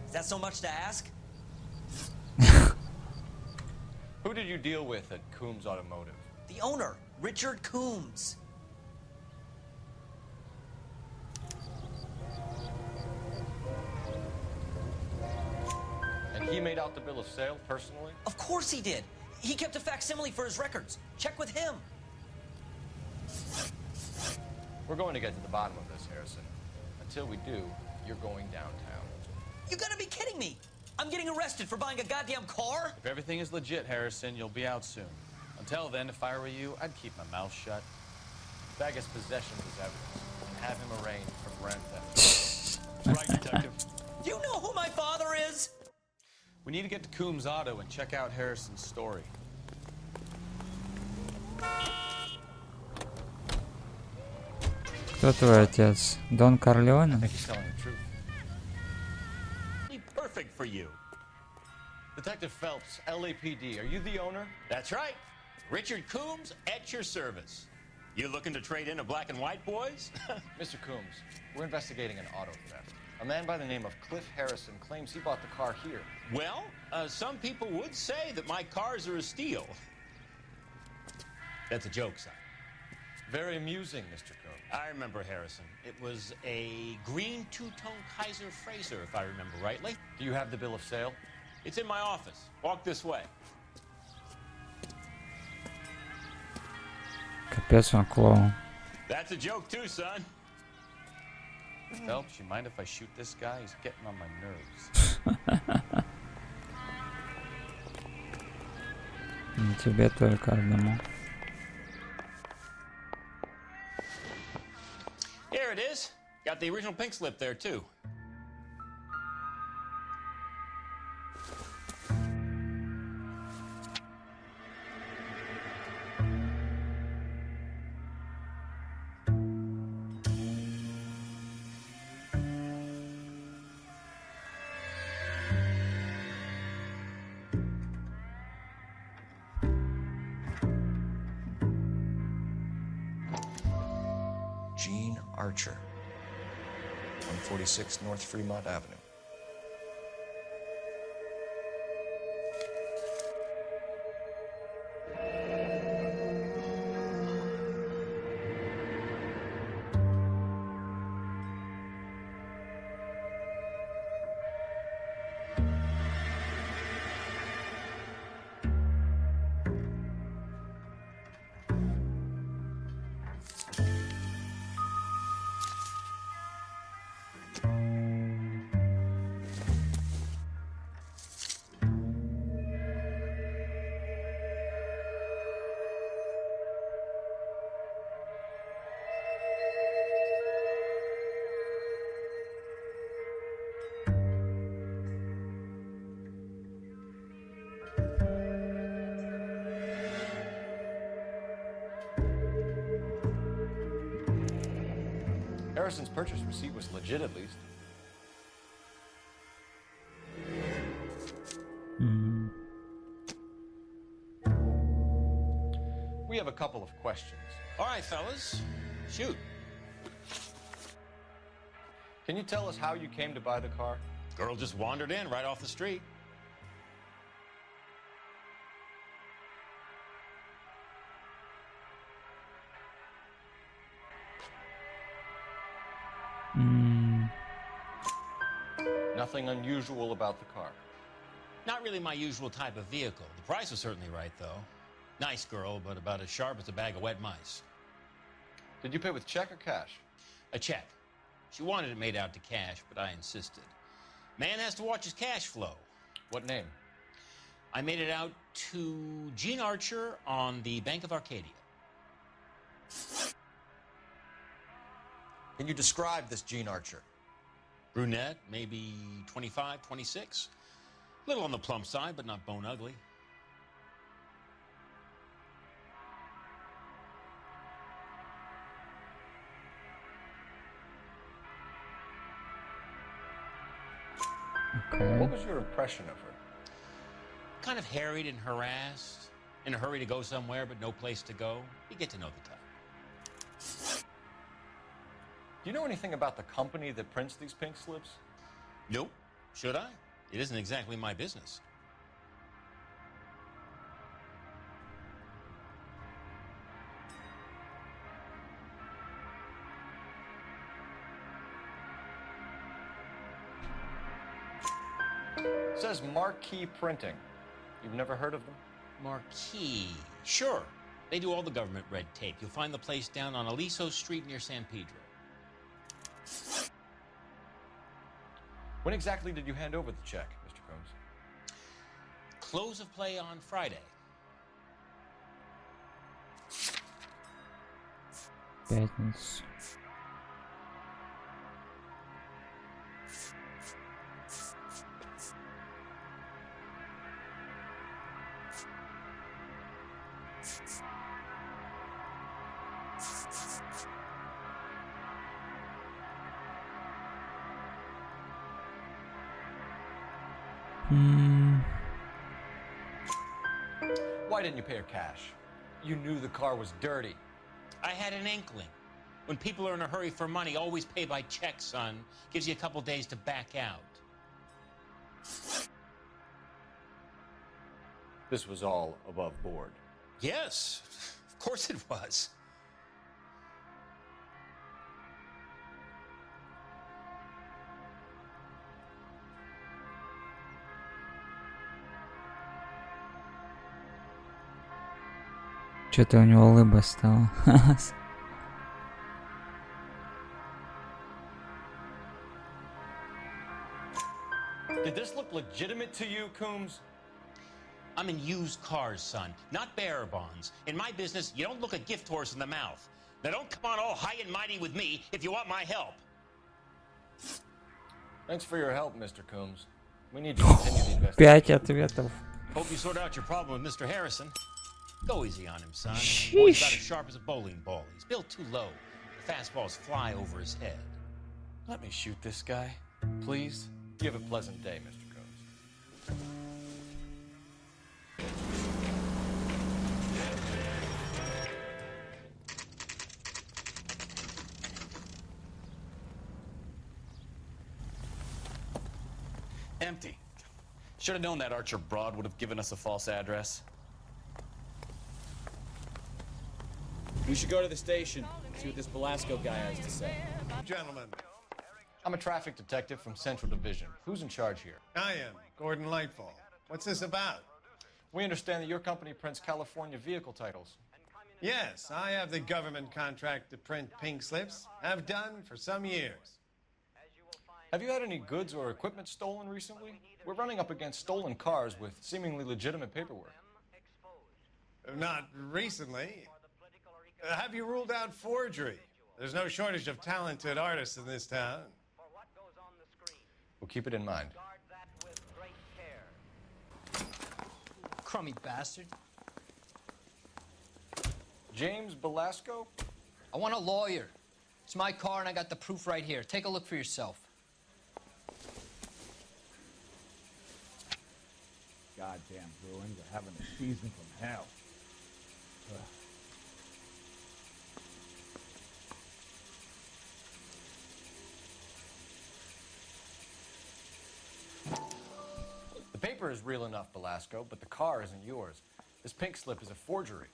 Is that so much to ask? Who did you deal with at Coombs Automotive? The owner, Richard Coombs. And he made out the bill of sale personally? Of course he did. He kept a facsimile for his records. Check with him. We're going to get to the bottom of this, Harrison. Until we do, you're going downtown. You gotta be kidding me! I'm getting arrested for buying a goddamn car? If everything is legit, Harrison, you'll be out soon. Until then, if I were you, I'd keep my mouth shut. Bag his possessions as evidence and have him arraigned for grand theft. Right, Detective. Do you know who my father is? We need to get to Coombs Auto and check out Harrison's story. Кто твой отец? Дон Корлеоне? I think he's telling the truth. Perfect for you. Detective Phelps, LAPD, are you the owner? That's right. Richard Coombs at your service. You looking to trade in a black and white, boys? Mr. Coombs, we're investigating an auto theft. A man by the name of Cliff Harrison claims he bought the car here. Well, some people would say that my cars are a steal. That's a joke, son. Very amusing, Mr. Coombs. I remember Harrison. It was a green two-tone Kaiser Frazer, if I remember rightly. Do you have the bill of sale? It's in my office. Walk this way. Капец, он клоун. That's a joke too, son. Phelps, you mind if I shoot this guy? He's getting on my nerves. Не тебе только одному. Here it is. Got the original pink slip there, too. Gene Archer, 146 North Fremont Avenue. Harrison's purchase receipt was legit, at least. We have a couple of questions. All right, fellas. Shoot. Can you tell us how you came to buy the car? Girl just wandered in right off the street. Nothing unusual about the car. Not really my usual type of vehicle. The price was certainly right, though. Nice girl, but about as sharp as a bag of wet mice. Did you pay with check or cash? A check. She wanted it made out to cash, but I insisted. Man has to watch his cash flow. What name? I made it out to Gene Archer on the Bank of Arcadia. Can you describe this Gene Archer? Brunette, maybe 25, 26. Little on the plump side, but not bone ugly. Okay. What was your impression of her? Kind of harried and harassed, in a hurry to go somewhere, but no place to go. You get to know the type. Do you know anything about the company that prints these pink slips? Nope. Should I? It isn't exactly my business. It says Marquee Printing. You've never heard of them? Marquee. Sure. They do all the government red tape. You'll find the place down on Aliso Street near San Pedro. When exactly did you hand over the check, Mr. Combs? Close of play on Friday. Пятница. Why didn't you pay her cash? You knew the car was dirty. I had an inkling. When people are in a hurry for money, always pay by check, son. Gives you a couple days to back out. This was all above board. Yes, of course it was. Что-то у него улыба стала. Did this look legitimate to you, Coombs? I'm in used cars, son, not bearer bonds. In my business, you don't look a gift horse in the mouth. Now don't come on all high and mighty with me if you want my help. Thanks for your help, Mr. Coombs. We need to continue the investigation. 5 ответов. Hope you sort out your problem with Mr. Harrison. Go easy on him, son. Sheesh. Boy's about as sharp as a bowling ball. He's built too low. The fastballs fly over his head. Let me shoot this guy, please. You have a pleasant day, Mr. Combs. Empty. Should have known that Archer broad would have given us a false address. We should go to the station, see what this Velasco guy has to say. Gentlemen, I'm a traffic detective from Central Division. Who's in charge here? I am Gordon Lightfall. What's this about? We understand that your company prints California vehicle titles. Yes, I have the government contract to print pink slips. Have done for some years. Have you had any goods or equipment stolen recently? We're running up against stolen cars with seemingly legitimate paperwork. Not recently. Have you ruled out forgery? There's no shortage of talented artists in this town. We'll keep it in mind. Crummy bastard. James Velasco? I want a lawyer. It's my car and I got the proof right here. Take a look for yourself. Goddamn Bruins are having a season from hell. The paper is real enough, Velasco, but the car isn't yours. This pink slip is a forgery.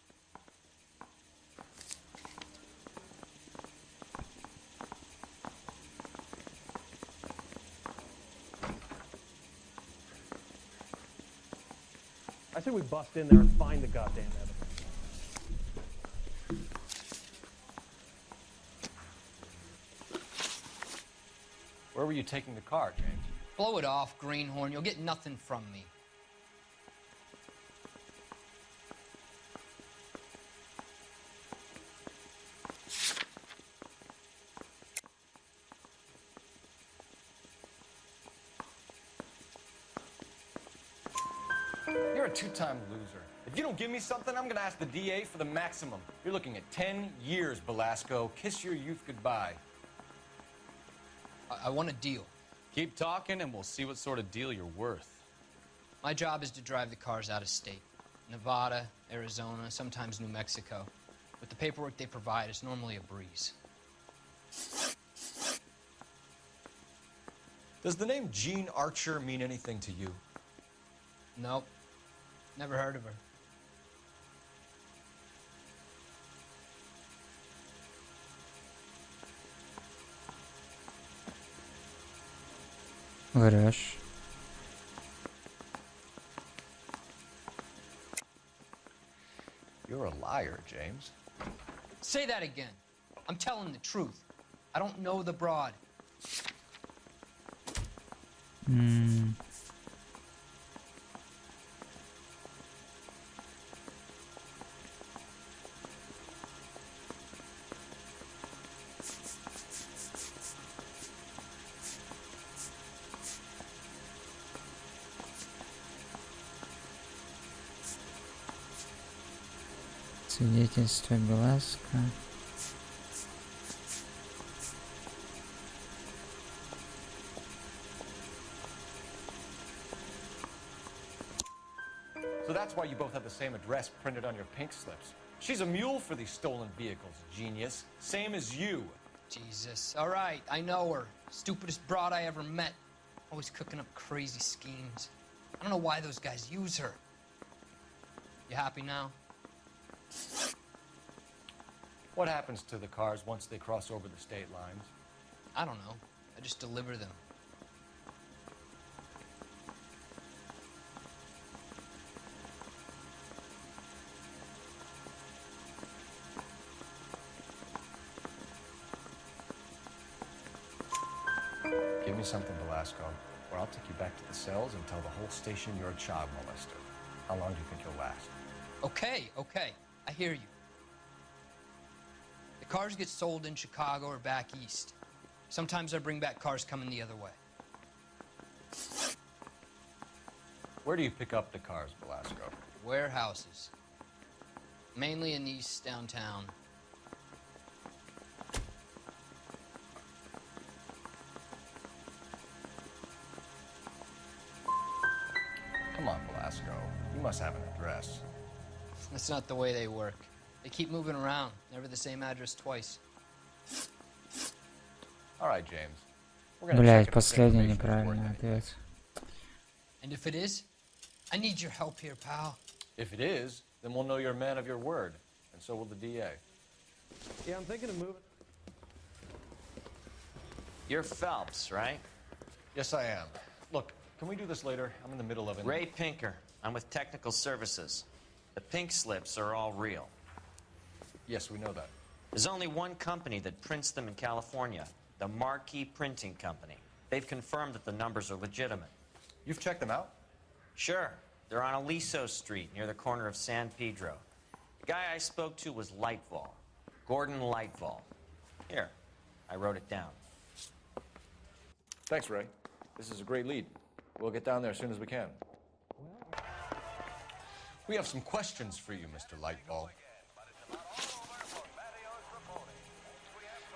I say we bust in there and find the goddamn evidence. Where were you taking the car, James? Blow it off, greenhorn. You'll get nothing from me. You're a two-time loser. If you don't give me something, I'm gonna ask the DA for the maximum. You're looking at 10 years, Belasco. Kiss your youth goodbye. I want a deal. Keep talking and we'll see what sort of deal you're worth. My job is to drive the cars out of state. Nevada, Arizona, sometimes New Mexico. With the paperwork they provide, it's normally a breeze. Does the name Jean Archer mean anything to you? Nope. Never heard of her. Врешь. You're a liar, James. Say that again. I'm telling the truth. I don't know the broad. Свидетельство Беласка. So that's why you both have the same address printed on your pink slips. She's a mule for these stolen vehicles, genius. Same as you. Jesus. All right, I know her. Stupidest broad I ever met. Always cooking up crazy schemes. I don't know why those guys use her. You happy now? What happens to the cars once they cross over the state lines? I don't know. I just deliver them. Give me something, Belasco, or I'll take you back to the cells and tell the whole station you're a child molester. How long do you think you'll last? Okay. I hear you. The cars get sold in Chicago or back east. Sometimes I bring back cars coming the other way. Where do you pick up the cars, Belasco? Warehouses. Mainly in East downtown. Come on, Belasco. You must have an address. That's not the way they work. They keep moving around, never the same address twice. All right, James. We're gonna Блять, check if this последний information is неправильный worth ответ. And if it is, I need your help here, pal. If it is, then we'll know you're a man of your word, and so will the DA. Yeah, I'm thinking of moving. You're Phelps, right? Yes, I am. Look, can we do this later? I'm in the middle of it. Ray Pinker. I'm with Technical Services. The pink slips are all real. Yes, we know that. There's only one company that prints them in California, the Marquee Printing Company. They've confirmed that the numbers are legitimate. You've checked them out? Sure. They're on Aliso Street, near the corner of San Pedro. The guy I spoke to was Lightfall. Gordon Lightfall. Here, I wrote it down. Thanks, Ray. This is a great lead. We'll get down there as soon as we can. We have some questions for you, Mr. Lightfall.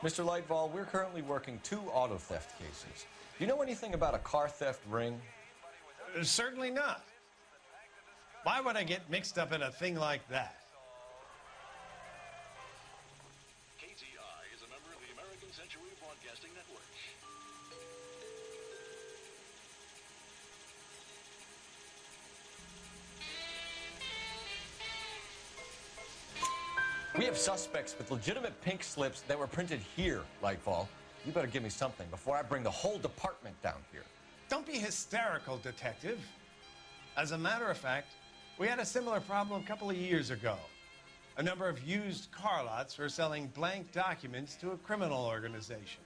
Mr. Lightfall, we're currently working 2 auto theft cases. Do you know anything about a car theft ring? Certainly not. Why would I get mixed up in a thing like that? KTI is a member of the American Century Broadcasting Network. We have suspects with legitimate pink slips that were printed here, Lightfall. You better give me something before I bring the whole department down here. Don't be hysterical, Detective. As a matter of fact, we had a similar problem a couple of years ago. A number of used car lots were selling blank documents to a criminal organization.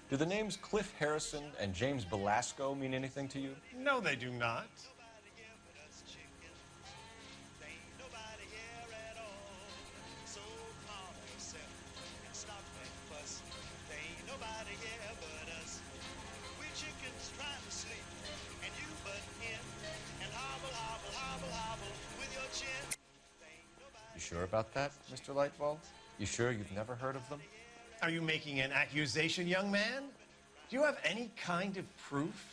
Do the names Cliff Harrison and James Belasco mean anything to you? No, they do not. Nobody here but us. We chickens trying to sleep. sure about that, Mr. Lightfall? You sure you've never heard of them? Are you making an accusation, young man? Do you have any kind of proof?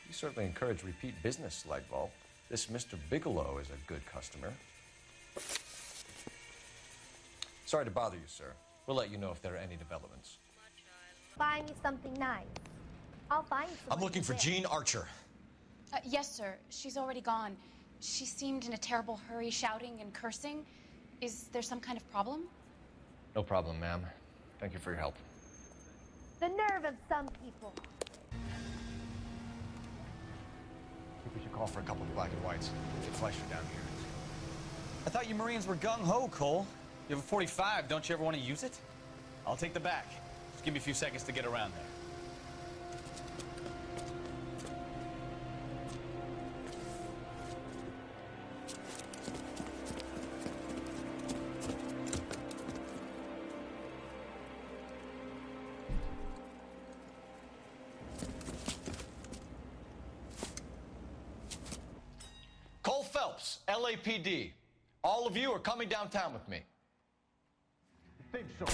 You certainly encourage repeat business, Lightfall. This Mr. Bigelow is a good customer. Sorry to bother you, sir. We'll let you know if there are any developments. Buy me something nice. I'll find someone. I'm looking for Jean Archer. Yes, sir. She's already gone. She seemed in a terrible hurry, shouting and cursing. Is there some kind of problem? No problem, ma'am. Thank you for your help. The nerve of some people. I think we should call for a couple of black and whites. Get Fleischer down here. I thought you Marines were gung-ho, Cole. You have a 45. Don't you ever want to use it? I'll take the back. Just give me a few seconds to get around there. Cole Phelps, LAPD. All of you are coming downtown with me. I think so.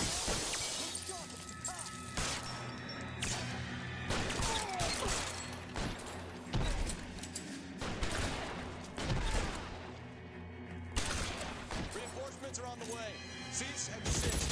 Reinforcements are on the way. Seats at the 6.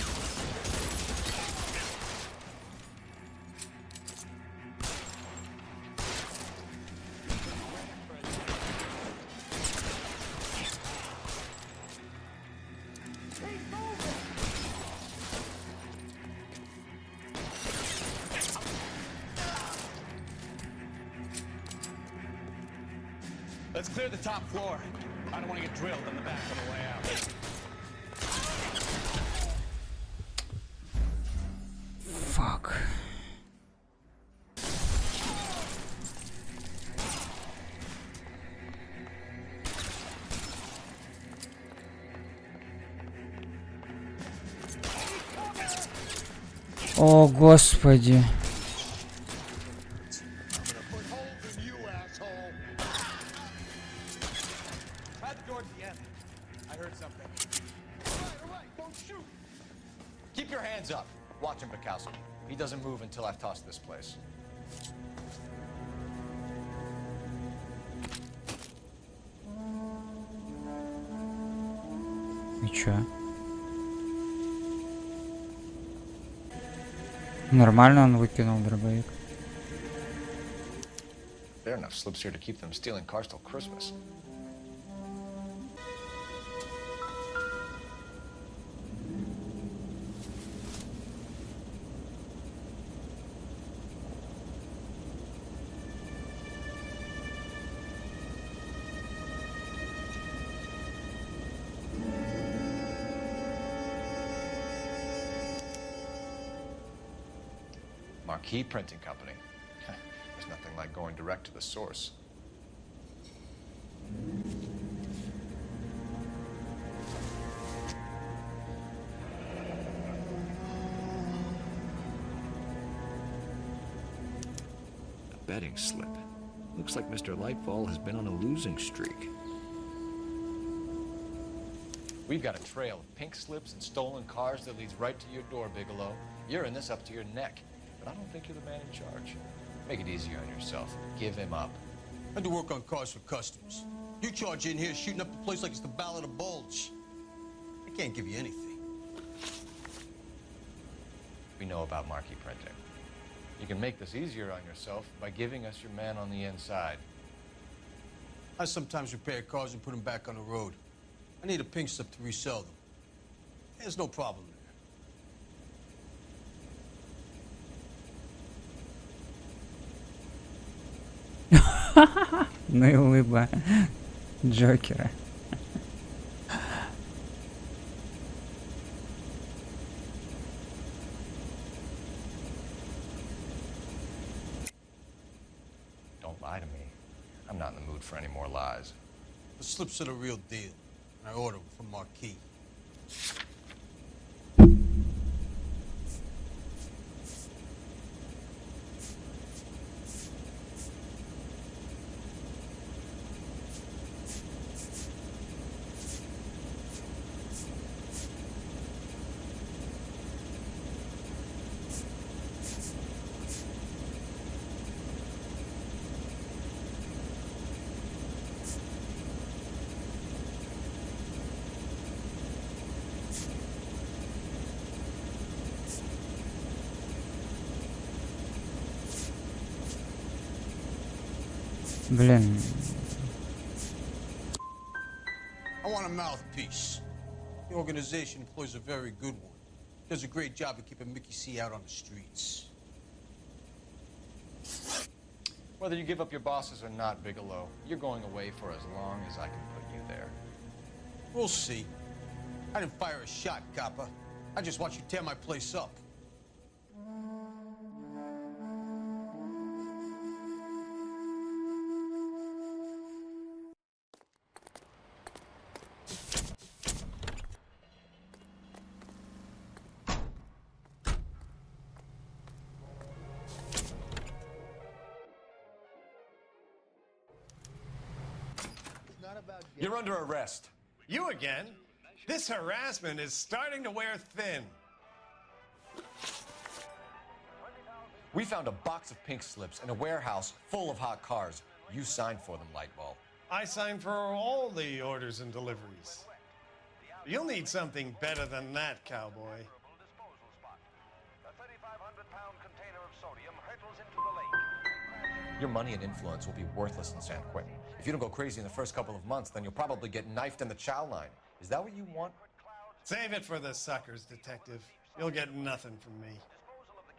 Let's clear the top floor. I don't want to get drilled on the back on the way out. Fuck. О, Господи. Keep your hands up. Watch him, Bukowski. He doesn't move until I've tossed this place. И чё? Нормально он выкинул дробовик. There are enough slips here to keep them stealing cars till Christmas. Marquee Printing Company. There's nothing like going direct to the source. A betting slip. Looks like Mr. Lightfall has been on a losing streak. We've got a trail of pink slips and stolen cars that leads right to your door, Bigelow. You're in this up to your neck, but I don't think you're the man in charge. Make it easier on yourself. Give him up. I do work on cars for customers. You charge in here shooting up the place like it's the Ballad of Bulge. I can't give you anything. We know about marquee printing. You can make this easier on yourself by giving us your man on the inside. I sometimes repair cars and put them back on the road. I need a pink slip to resell them. There's no problem there. Ну и улыба Джокера. Don't lie to me. I'm not in the mood for any more lies. The slips are the real deal. I ordered them from Marquis. Блин. I want a mouthpiece. The organization employs a very good one. Does a great job of keeping Mickey C out on the streets. Whether you give up your bosses or not, Bigelow, you're going away for as long as I can put you there. We'll see. I didn't fire a shot, copper. I just want you to tear my place up. You're under arrest. You again? This harassment is starting to wear thin. We found a box of pink slips in a warehouse full of hot cars. You signed for them, Lightball. I signed for all the orders and deliveries. You'll need something better than that, cowboy. Your money and influence will be worthless in San Quentin. If you don't go crazy in the first couple of months, then you'll probably get knifed in the chow line. Is that what you want? Save it for the suckers, detective. You'll get nothing from me.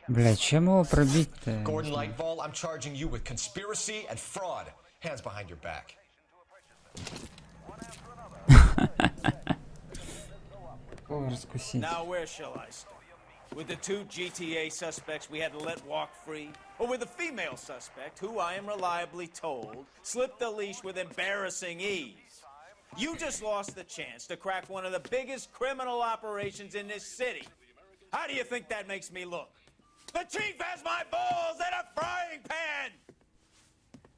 Бля, чем его пробить-то? Gordon Lightball, I'm charging you with conspiracy and fraud. Hands behind your back. Now where shall I start? With the 2 GTA suspects we had to let walk free? Or with the female suspect, who I am reliably told, slipped the leash with embarrassing ease? You just lost the chance to crack one of the biggest criminal operations in this city. How do you think that makes me look? The chief has my balls in a frying pan!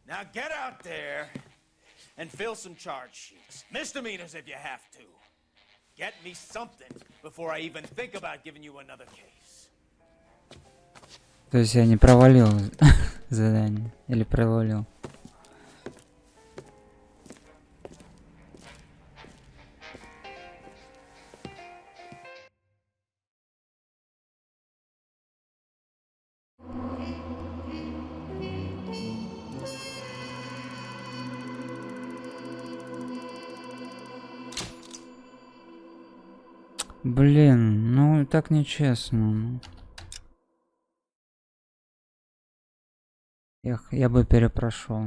Now get out there and fill some charge sheets. Misdemeanors if you have to. Get me something before I even think about giving you another case. То есть я не провалил задание или провалил? Блин, ну так нечестно. Я бы перепрошел.